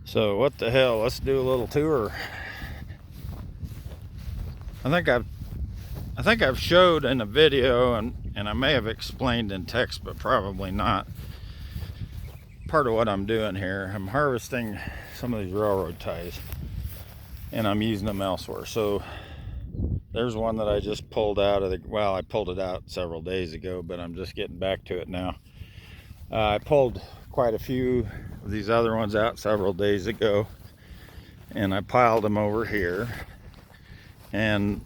So what the hell, let's do a little tour. I think I've showed in a video, and I may have explained in text, but probably not. Part of what I'm doing here, I'm harvesting some of these railroad ties and I'm using them elsewhere. So there's one that I just pulled out of well, I pulled it out several days ago, but I'm just getting back to it now. I pulled quite a few of these other ones out several days ago, and I piled them over here. And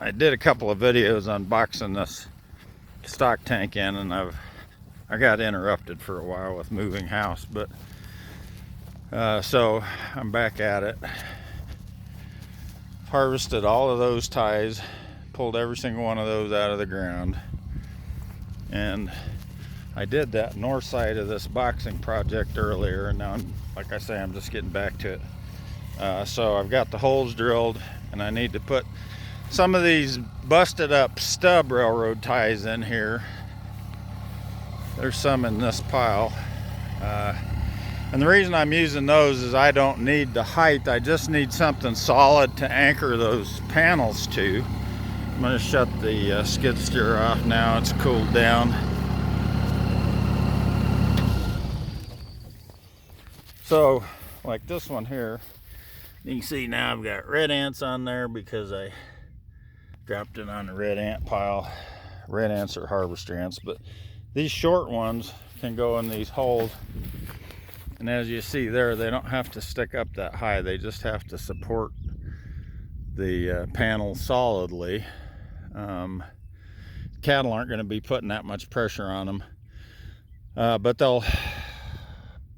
I did a couple of videos unboxing this stock tank in, and I got interrupted for a while with moving house, but so I'm back at it. Harvested all of those ties, pulled every single one of those out of the ground, and I did that north side of this boxing project earlier, and now like I say, I'm just getting back to it. So I've got the holes drilled, and I need to put some of these busted up stub railroad ties in here. There's some in this pile, and the reason I'm using those is I don't need the height. I just need something solid to anchor those panels to. I'm going to shut the skid steer off now. It's cooled down. So like this one here, you can see now I've got red ants on there because I dropped it on the red ant pile. Red ants are harvester ants, but these short ones can go in these holes, and as you see there, they don't have to stick up that high. They just have to support the panel solidly. Cattle aren't going to be putting that much pressure on them, but they'll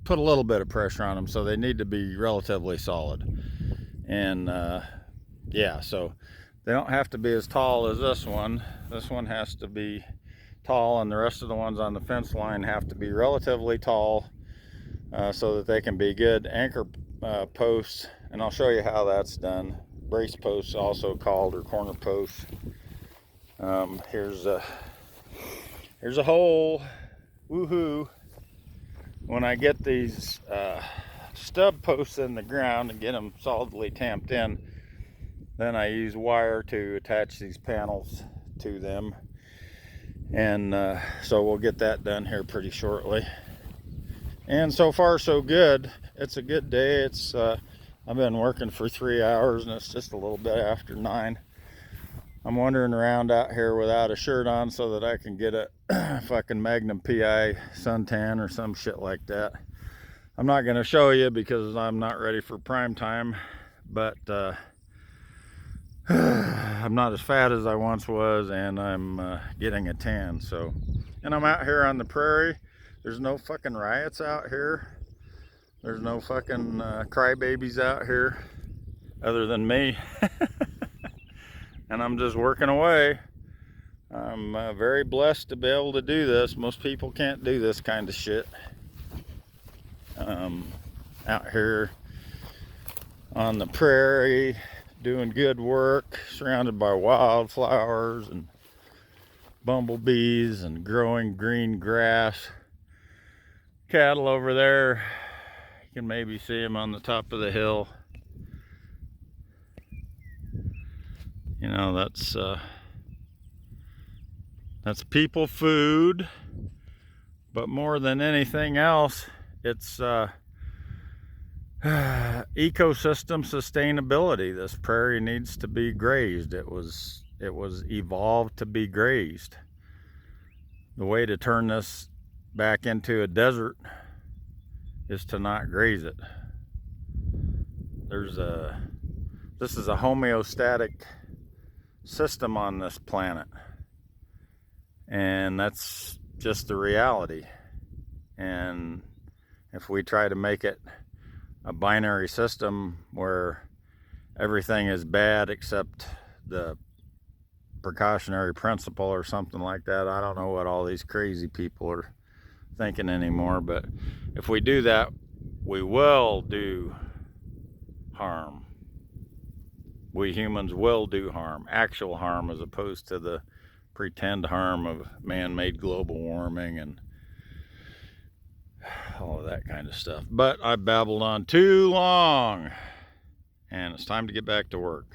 put a little bit of pressure on them, so they need to be relatively solid. And yeah, so they don't have to be as tall as this one. This one has to be tall, and the rest of the ones on the fence line have to be relatively tall, so that they can be good anchor posts. And I'll show you how that's done. Brace posts, also called, or corner posts. Here's a hole. Woohoo! When I get these stub posts in the ground and get them solidly tamped in, then I use wire to attach these panels to them. And so we'll get that done here pretty shortly. And so far so good. It's a good day. It's I've been working for 3 hours, and it's just a little bit after 9. I'm wandering around out here without a shirt on so that I can get a fucking Magnum PI suntan or some shit like that. I'm not going to show you because I'm not ready for prime time, but I'm not as fat as I once was, and I'm getting a tan. So, and I'm out here on the prairie. There's no fucking riots out here. There's no fucking crybabies out here other than me. And I'm just working away. I'm very blessed to be able to do this. Most people can't do this kind of shit. Out here on the prairie, doing good work, surrounded by wildflowers and bumblebees and growing green grass. Cattle over there, you can maybe see them on the top of the hill. You know, that's people food, but more than anything else, it's ecosystem sustainability. This prairie needs to be grazed. It was evolved to be grazed. The way to turn this back into a desert is to not graze it. This is a homeostatic system on this planet, and that's just the reality. And if we try to make it a binary system where everything is bad except the precautionary principle or something like that, I don't know what all these crazy people are thinking anymore, but if we do that, we will do harm. We humans will do harm, actual harm, as opposed to the pretend harm of man-made global warming and all of that kind of stuff. But I babbled on too long, and it's time to get back to work.